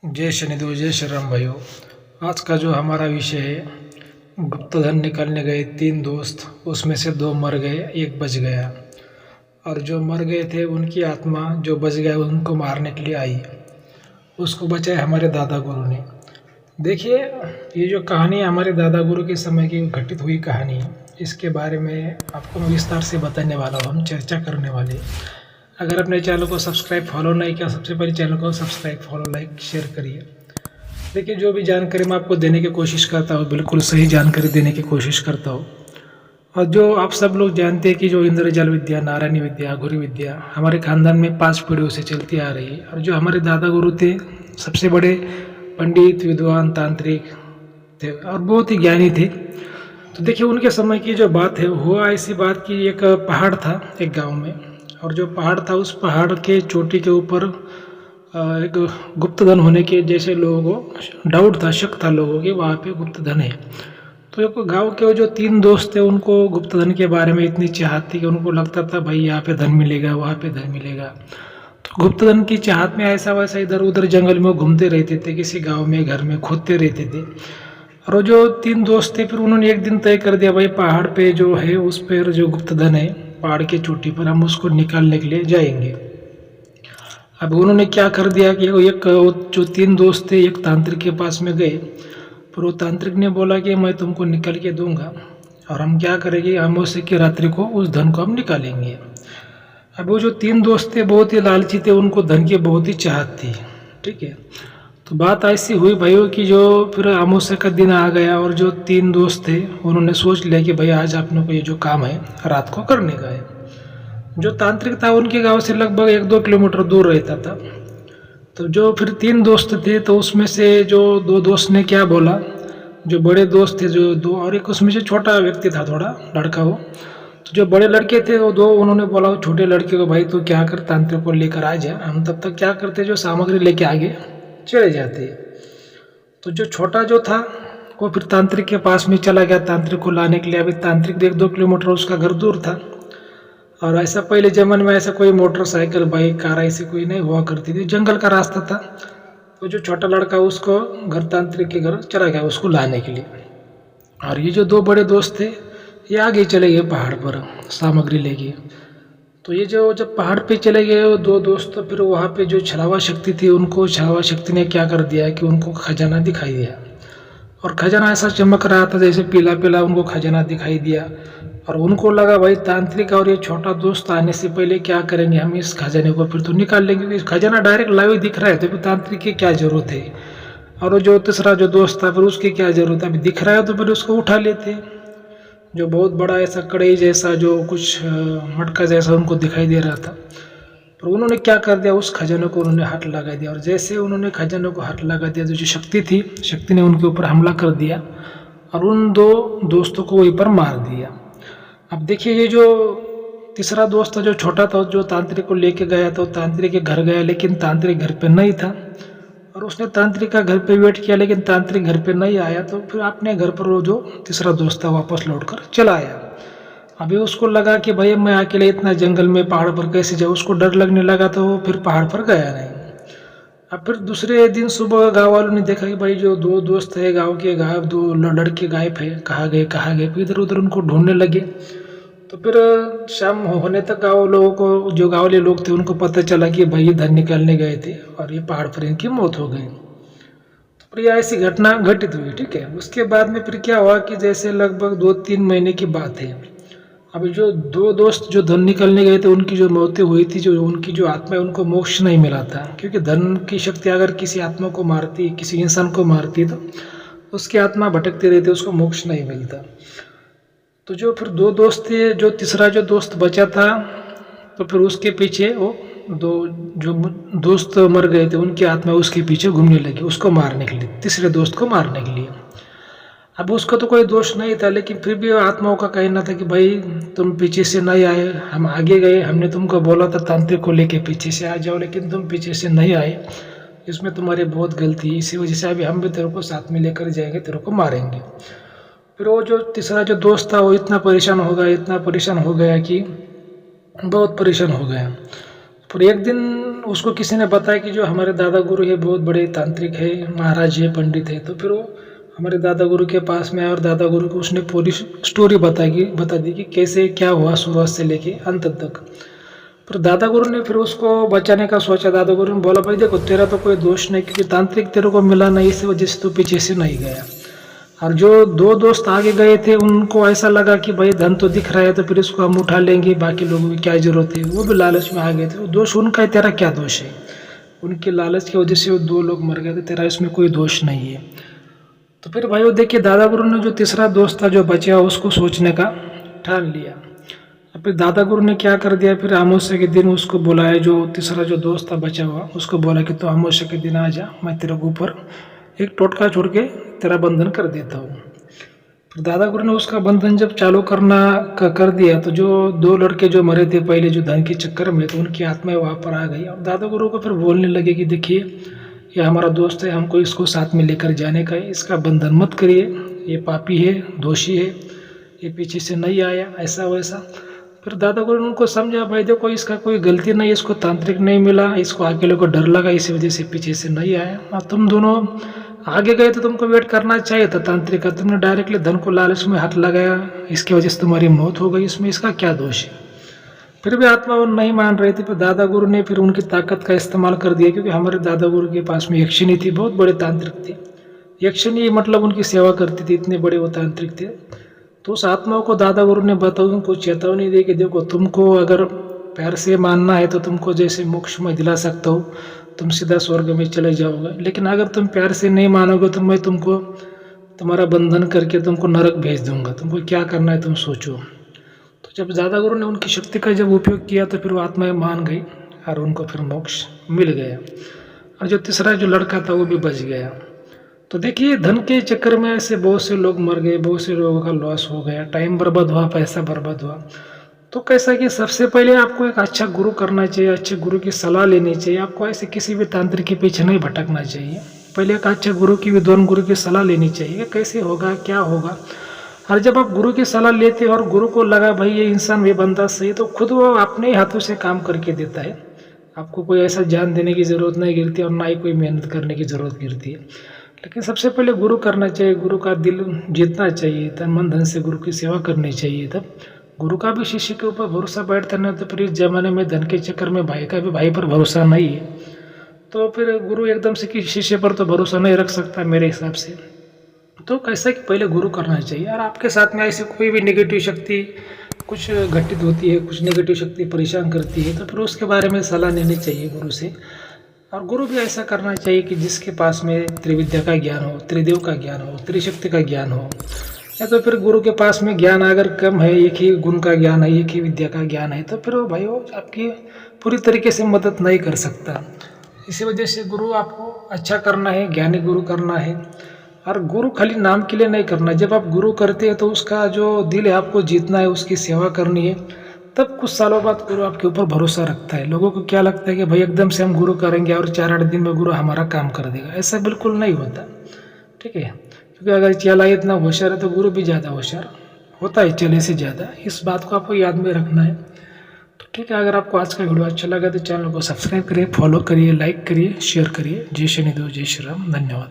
जय शनिदेव, जय श्री राम भाइयों। आज का जो हमारा विषय है, गुप्तधन निकालने गए 3 दोस्त, उसमें से 2 मर गए, 1 बच गया। और जो मर गए थे उनकी आत्मा जो बच गया उनको मारने के लिए आई। उसको बचाया हमारे दादा गुरु ने। देखिए, ये जो कहानी हमारे दादा गुरु के समय की घटित हुई कहानी है, इसके बारे में आपको मैं विस्तार से बताने वाला हूँ, हम चर्चा करने वाले। अगर अपने चैनल को सब्सक्राइब फॉलो नहीं किया, सबसे पहले चैनल को सब्सक्राइब फॉलो लाइक शेयर करिए। देखिए, जो भी जानकारी मैं आपको देने की कोशिश करता हूँ, बिल्कुल सही जानकारी देने की कोशिश करता हूँ। और जो आप सब लोग जानते हैं कि जो इंद्रजाल विद्या, नारायणी विद्या, गुरु विद्या हमारे खानदान में 5 पीढ़ियों से चलती आ रही है। और जो हमारे दादा गुरु थे, सबसे बड़े पंडित, विद्वान, तांत्रिक थे और बहुत ही ज्ञानी थे। तो देखिए, उनके समय की जो बात है, हुआ ऐसी बात कि एक पहाड़ था एक गांव में। और जो पहाड़ था, उस पहाड़ के चोटी के ऊपर एक गुप्तधन होने के जैसे लोगों को डाउट था, शक था लोगों के, वहाँ पे गुप्तधन है। तो एक गांव के जो 3 दोस्त थे, उनको गुप्तधन के बारे में इतनी चाहत थी कि उनको लगता था भाई यहाँ पे धन मिलेगा, वहाँ पे धन मिलेगा। तो गुप्तधन की चाहत में ऐसा वैसा इधर उधर जंगल में घूमते रहते थे, किसी गांव में घर में खोदते रहते थे। और वो जो 3 दोस्त थे, फिर उन्होंने एक दिन तय कर दिया भाई पहाड़ पे जो है, उस पर जो गुप्तधन है पहाड़ की चोटी पर, हम उसको निकालने के लिए जाएंगे। अब उन्होंने क्या कर दिया कि एक जो 3 दोस्त थे, एक तांत्रिक के पास में गए। फिर वो तांत्रिक ने बोला कि मैं तुमको निकल के दूंगा और हम क्या करेंगे, अमावस्या की रात्रि को उस धन को हम निकालेंगे। अब वो जो 3 दोस्त थे बहुत ही लालची थे, उनको धन की बहुत ही चाहत थी। ठीक है, तो बात ऐसी हुई भाइयों कि जो फिर अमावस्या का दिन आ गया और जो 3 दोस्त थे उन्होंने सोच लिया कि भाई आज अपने को ये जो काम है रात को करने का है। जो तांत्रिक था उनके गांव से लगभग 1-2 किलोमीटर दूर रहता था। तो जो फिर 3 दोस्त थे, तो उसमें से जो 2 दोस्त ने क्या बोला, जो बड़े दोस्त थे जो 2, और एक उसमें से छोटा व्यक्ति था, थोड़ा लड़का वो। तो जो बड़े लड़के थे वो 2, उन्होंने बोला वो छोटे लड़के को, भाई तू क्या कर, तांत्रिक को लेकर आ जा, हम तब तक क्या करते जो सामग्री लेके आगे चले जाते। तो जो छोटा जो था वो फिर तांत्रिक के पास में चला गया तांत्रिक को लाने के लिए। अभी तांत्रिक 1-2 किलोमीटर उसका घर दूर था। और ऐसा पहले जमाने में ऐसा कोई मोटरसाइकिल, बाइक, कार ऐसी कोई नहीं हुआ करती थी, जंगल का रास्ता था। तो जो छोटा लड़का उसको घर तांत्रिक के घर चला गया उसको लाने के लिए। और ये जो 2 बड़े दोस्त थे ये आगे चले गए पहाड़ पर सामग्री लेके। तो ये जो जब पहाड़ पे चले गए वो 2 दोस्त, तो फिर वहाँ पे जो छलावा शक्ति थी, उनको छलावा शक्ति ने क्या कर दिया कि उनको खजाना दिखाई दिया। और खजाना ऐसा चमक रहा था जैसे पीला पीला उनको खजाना दिखाई दिया। और उनको लगा भाई तांत्रिक और ये छोटा दोस्त आने से पहले क्या करेंगे, हम इस खजाने को फिर तो निकाल लेंगे, क्योंकि खजाना डायरेक्ट लाइव दिख रहा है, तो फिर तांत्रिक की क्या जरूरत है। और जो तीसरा जो दोस्त था, फिर उसकी क्या जरूरत है, अभी दिख रहा है तो फिर उसको उठा लेते। जो बहुत बड़ा ऐसा कड़ाई जैसा जो कुछ मटका जैसा उनको दिखाई दे रहा था। पर उन्होंने क्या कर दिया, उस खजाने को उन्होंने हाथ लगा दिया। और जैसे उन्होंने खजाने को हाथ लगा दिया, तो जो शक्ति थी, शक्ति ने उनके ऊपर हमला कर दिया और उन 2 दोस्तों को वहीं पर मार दिया। अब देखिए, ये जो तीसरा दोस्त था जो छोटा था, जो तांत्रिक को लेके गया था, तांत्रिक के घर गया, लेकिन तांत्रिक घर पे नहीं था। और उसने तांत्रिक का घर पे वेट किया, लेकिन तांत्रिक घर पे नहीं आया। तो फिर अपने घर पर वो जो तीसरा दोस्त था वापस लौटकर चला आया। अभी उसको लगा कि भाई मैं अकेले इतना जंगल में पहाड़ पर कैसे जाऊँ, उसको डर लगने लगा, तो वो फिर पहाड़ पर गया नहीं। अब फिर दूसरे दिन सुबह गांव वालों ने देखा कि भाई जो 2 दोस्त है गांव के, गायब 2 लड़के गायब है, कहाँ गए कहाँ गए, फिर इधर उधर उनको ढूंढने लगे। तो फिर शाम होने तक गाँव लोगों को, जो गाँव वाले लोग थे, उनको पता चला कि भाई ये धन निकालने गए थे और ये पहाड़ पर इनकी मौत हो गई। तो फिर यह ऐसी घटना घटित हुई। ठीक है, उसके बाद में फिर क्या हुआ कि जैसे लगभग 2-3 महीने की बात है, अभी जो 2 दोस्त जो धन निकलने गए थे, उनकी जो मौतें हुई थी, जो उनकी जो आत्मा है, उनको मोक्ष नहीं मिला था। क्योंकि धन की शक्ति अगर किसी आत्मा को मारती, किसी इंसान को मारती, तो उसकी आत्मा भटकती रहती, उसको मोक्ष नहीं मिलता। तो जो फिर 2 दोस्त थे, जो तीसरा जो दोस्त बचा था, तो फिर उसके पीछे वो 2 जो दोस्त मर गए थे, उनकी आत्मा उसके पीछे घूमने लगी, उसको मारने के लिए, तीसरे दोस्त को मारने के लिए। अब उसका तो कोई दोष नहीं था, लेकिन फिर भी आत्माओं का कहना था कि भाई तुम पीछे से नहीं आए, हम आगे गए, हमने तुमको बोला था तांत्रिक को लेके पीछे से आ जाओ, लेकिन तुम पीछे से नहीं आए, इसमें तुम्हारी बहुत गलती है, इसी वजह से अभी हम भी तेरे को साथ में लेकर जाएंगे, तेरे को मारेंगे। फिर वो जो तीसरा जो दोस्त था वो इतना परेशान हो गया, इतना परेशान हो गया कि बहुत परेशान हो गया। पर एक दिन उसको किसी ने बताया कि जो हमारे दादा गुरु है बहुत बड़े तांत्रिक है, महाराज है, पंडित है। तो फिर वो हमारे दादा गुरु के पास में आया और दादा गुरु को उसने पूरी स्टोरी बता दी कि कैसे क्या हुआ शुरुआत से लेके अंत तक। पर दादा गुरु ने फिर उसको बचाने का सोचा। दादा गुरु ने बोला भाई देखो तेरा तो कोई दोष नहीं, क्योंकि तांत्रिक तेरे को मिला नहीं, इसी वजह से तू पीछे से नहीं गया। और जो दो दोस्त आगे गए थे उनको ऐसा लगा कि भाई धन तो दिख रहा है तो फिर इसको हम उठा लेंगे, बाकी लोगों की क्या जरूरत है, वो भी लालच में आ गए थे। वो दोष उनका है, तेरा क्या दोष है? उनके लालच की वजह से वो 2 लोग मर गए थे, तेरा इसमें कोई दोष नहीं है। तो फिर भाई वो देखिए दादा गुरु ने जो तीसरा दोस्त था जो बचा उसको सोचने का ठान लिया। और फिर दादा गुरु ने क्या कर दिया, फिर अमावस्या के दिन उसको बुलाया, जो तीसरा जो दोस्त था बचा हुआ उसको बोला कि तो अमावस्या के दिन आ जा, मैं तेरे ऊपर एक टोटका छोड़ के तेरा बंधन कर देता हूँ। फिर दादा गुरु ने उसका बंधन जब चालू कर दिया तो जो 2 लड़के जो मरे थे पहले जो धन के चक्कर में, तो उनकी आत्माएं वहाँ पर आ गई और दादा गुरु को फिर बोलने लगे कि देखिए ये हमारा दोस्त है, हमको इसको साथ में लेकर जाने का है, इसका बंधन मत करिए, ये पापी है, दोषी है, ये पीछे से नहीं आया, ऐसा वैसा। फिर दादा गुरु ने उनको समझा भाई देखो इसका कोई गलती नहीं, इसको तांत्रिक नहीं मिला, इसको अकेले को डर लगा, इसी वजह से पीछे से नहीं आया। और तुम दोनों आगे गए तो तुमको वेट करना चाहिए था तांत्रिक का, तुमने डायरेक्टली धन को लालच में हाथ लगाया, इसकी वजह से तुम्हारी मौत हो गई, इसमें इसका क्या दोष है? फिर भी आत्मा वो नहीं मान रही थी। फिर दादा गुरु ने फिर उनकी ताकत का इस्तेमाल कर दिया, क्योंकि हमारे दादा गुरु के पास में यक्षिणी थी, बहुत बड़े तांत्रिक थे। यक्षिणी मतलब उनकी सेवा करती थी, इतने बड़े वो तांत्रिक थे। तो उस आत्माओं को दादा गुरु ने बताया, उनको चेतावनी दी कि देखो तुमको अगर प्यार से मानना है तो तुमको जैसे मोक्ष में दिला सकता हूँ, तुम सीधा स्वर्ग में चले जाओगे, लेकिन अगर तुम प्यार से नहीं मानोगे तो मैं तुमको तुम्हारा बंधन करके तुमको नरक भेज दूंगा, तुमको क्या करना है तुम सोचो। तो जब दादा गुरु ने उनकी शक्ति का जब उपयोग किया तो फिर वो आत्माएं मान गई और उनको फिर मोक्ष मिल गया। और जो तीसरा जो लड़का था वो भी बच गया। तो देखिए धन के चक्कर में ऐसे बहुत से लोग मर गए, बहुत से लोगों का लॉस हो गया, टाइम बर्बाद हुआ, पैसा बर्बाद हुआ। तो कैसा कि सबसे पहले आपको एक अच्छा गुरु करना चाहिए, अच्छे गुरु की सलाह लेनी चाहिए, आपको ऐसे किसी भी तांत्रिक के पीछे नहीं भटकना चाहिए। पहले एक अच्छे गुरु की, विद्वान गुरु की सलाह लेनी चाहिए, कैसे होगा क्या होगा। और जब आप गुरु की सलाह लेते हो और गुरु को लगा भाई ये इंसान ये बंदा सही, तो खुद वो अपने ही हाथों से काम करके देता है। आपको कोई ऐसा ज्ञान देने की ज़रूरत नहीं गिरती और ना ही कोई मेहनत करने की ज़रूरत गिरती है। लेकिन सबसे पहले गुरु करना चाहिए, गुरु का दिल जीतना चाहिए, तन मन धन से गुरु की सेवा करनी चाहिए। तब गुरु का भी शिष्य के ऊपर भरोसा बैठता नहीं, तो फिर इस जमाने में धन के चक्कर में भाई का भी भाई पर भरोसा नहीं है, तो फिर गुरु एकदम से किसी शिष्य पर तो भरोसा नहीं रख सकता मेरे हिसाब से। तो कैसा कि पहले गुरु करना चाहिए। और आपके साथ में ऐसी कोई भी नेगेटिव शक्ति कुछ घटित होती है, कुछ नेगेटिव शक्ति परेशान करती है, तो फिर उसके बारे में सलाह लेनी चाहिए गुरु से। और गुरु भी ऐसा करना चाहिए कि जिसके पास में त्रिविद्या का ज्ञान हो, त्रिदेव का ज्ञान हो, त्रिशक्ति का ज्ञान हो। या तो फिर गुरु के पास में ज्ञान अगर कम है, एक ही गुण का ज्ञान है, एक ही विद्या का ज्ञान है, तो फिर वो भाई वो आपकी पूरी तरीके से मदद नहीं कर सकता। इसी वजह से गुरु आपको अच्छा करना है, ज्ञानी गुरु करना है। और गुरु खाली नाम के लिए नहीं करना, जब आप गुरु करते हैं तो उसका जो दिल है आपको जीतना है, उसकी सेवा करनी है। तब कुछ सालों बाद गुरु आपके ऊपर भरोसा रखता है। लोगों को क्या लगता है कि भाई एकदम से हम गुरु करेंगे और 4-8 दिन में गुरु हमारा काम कर देगा, ऐसा बिल्कुल नहीं होता। ठीक है, क्योंकि अगर चेला इतना होशियार है तो गुरु भी ज़्यादा होशियार होता है चेले से ज़्यादा, इस बात को आपको याद में रखना है। तो ठीक है, अगर आपको आज का वीडियो अच्छा लगा तो चैनल को सब्सक्राइब करिए, फॉलो करिए, लाइक करिए, शेयर करिए। जय शनिदेव, जय श्री राम, धन्यवाद।